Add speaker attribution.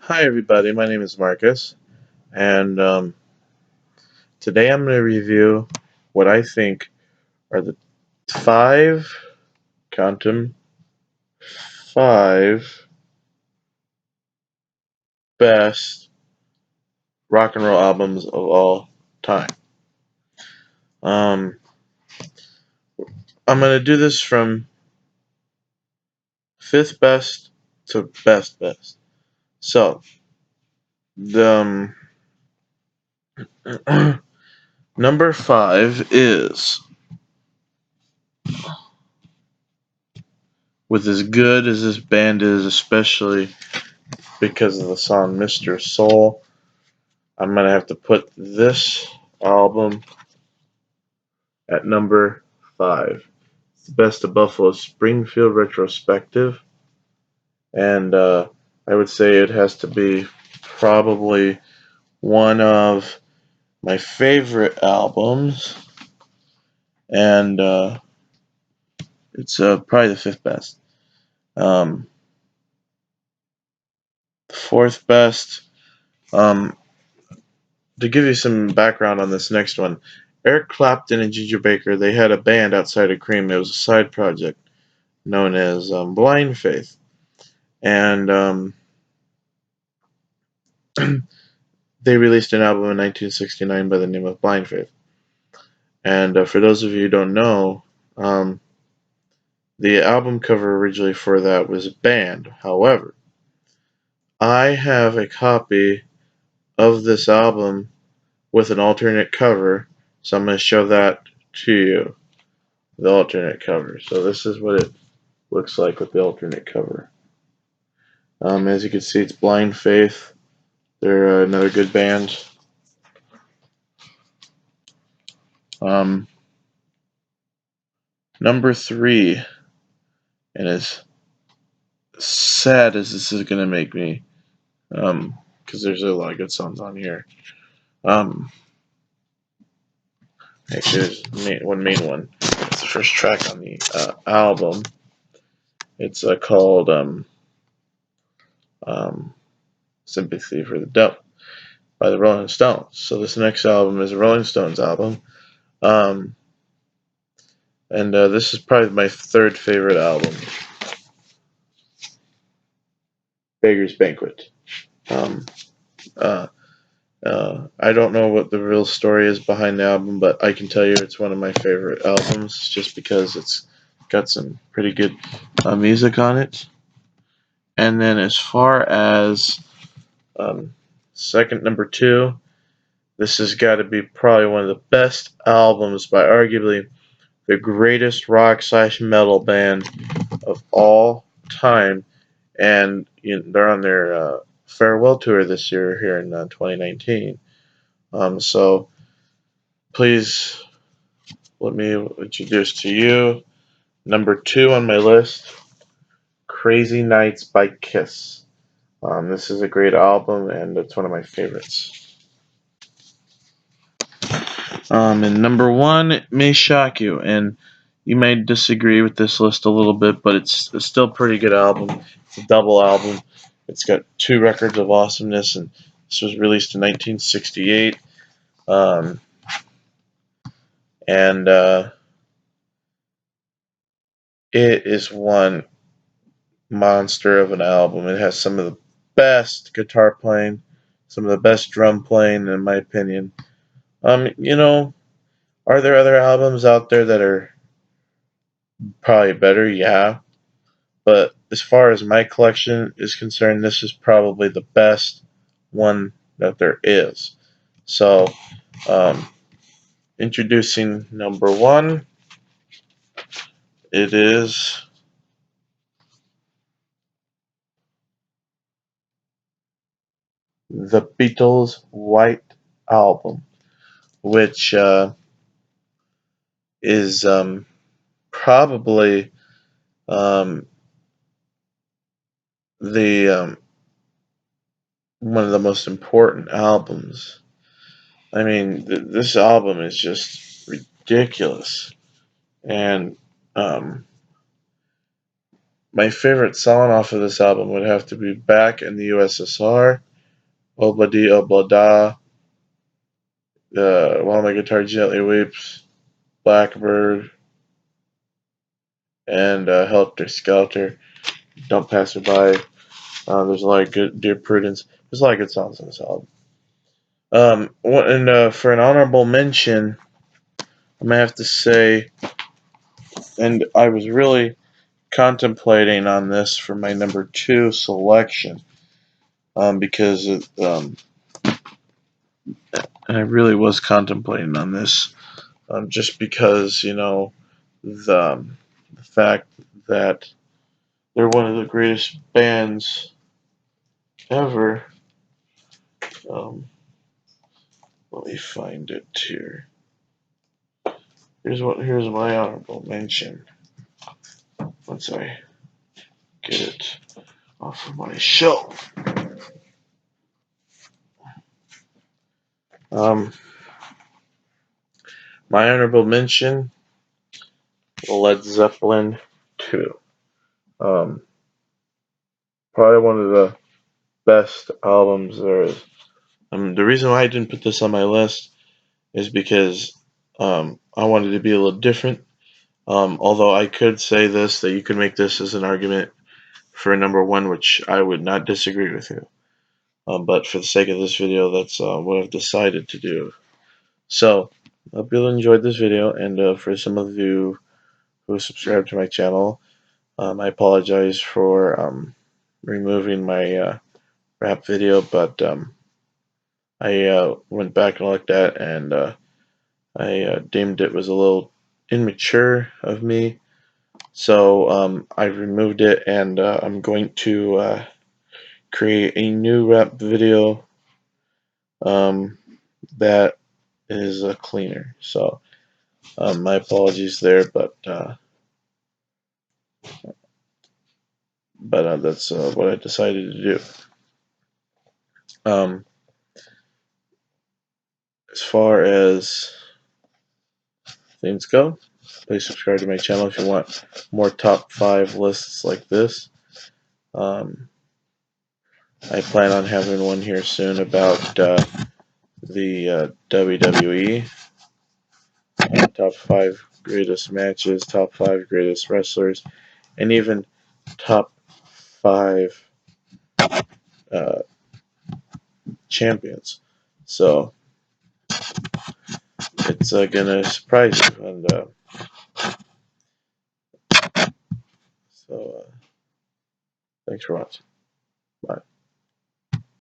Speaker 1: Hi, everybody. My name is Marcus, and today I'm going to review what I think are the five, count 'em, five best rock and roll albums of all time. Um, I'm going to do this from fifth best to best best. So, the number five is, with as good as this band is, especially because of the song Mr. Soul, I'm going to have to put this album at number five. It's the Best of Buffalo Springfield retrospective, and I would say it has to be probably one of my favorite albums, and it's probably the fifth best. The fourth best. Um, to give you some background on this next one, Eric Clapton and Ginger Baker, they had a band outside of Cream. It was a side project known as Blind Faith, and they released an album in 1969 by the name of Blind Faith. And for those of you who don't know, um, the album cover originally for that was banned. However, I have a copy of this album with an alternate cover, so I'm going to show that to you, the alternate cover. So this is what it looks like with the alternate cover. As you can see, it's Blind Faith. They're another good band. Um, Number three, and as sad as this is going to make me, because there's a lot of good songs on here. Um, Actually, there's one main one. It's the first track on the album. It's called um, "Sympathy for the Devil" by the Rolling Stones. So this next album is a Rolling Stones album, um, and this is probably my third favorite album, "Beggar's Banquet." Um, uh, I don't know what the real story is behind the album, but I can tell you it's one of my favorite albums just because it's got some pretty good music on it. And then as far as um, second, number two, this has got to be probably one of the best albums by arguably the greatest rock/metal band of all time, and they're on their farewell tour this year here in 2019. So please let me introduce to you number two on my list, Crazy Nights by Kiss. This is a great album, and it's one of my favorites. And number one, it may shock you, and you may disagree with this list a little bit, but it's still a pretty good album. It's a double album. It's got two records of awesomeness, and this was released in 1968. Um, and it is one monster of an album. It has some of the best guitar playing, some of the best drum playing, in my opinion. You know, are there other albums out there that are probably better? Yeah. But as far as my collection is concerned, this is probably the best one that there is. So, um, introducing number one, it is the Beatles' White Album, which is probably um, the one of the most important albums. I mean, this album is just ridiculous, and um, My favorite song off of this album would have to be Back in the USSR, Obadi Obada, While My Guitar Gently Weeps, Blackbird, and Helter Skelter, Don't Pass Her By. There's a lot of good, Dear Prudence. There's a lot of good songs on this album. For an honorable mention, I'm gonna have to say, and I was really contemplating on this for my number 2 selection, because I really was contemplating on this, just because the fact that they're one of the greatest bands ever. Um, Let me find it here. Here's my honorable mention. Once I get it off of my shelf. Um, my honorable mention, Led Zeppelin 2. Um, Probably one of the best albums there is. The reason why I didn't put this on my list is because I wanted to be a little different. Although I could say this, that you could make this as an argument for number 1, which I would not disagree with you. But for the sake of this video, that's what I've decided to do. So, I hope you enjoyed this video, and for some of you who subscribe to my channel, I apologize for removing my rap video, but I went back and looked at, and I deemed it was a little immature of me, so I removed it, and I'm going to create a new rap video that is cleaner. So my apologies there, but that's what I decided to do. As far as things go, please subscribe to my channel if you want more top 5 lists like this. I plan on having one here soon about the WWE, top 5 greatest matches, top 5 greatest wrestlers, and even top 5 uh, champions. So it's gonna surprise you, and so thanks for watching. Bye.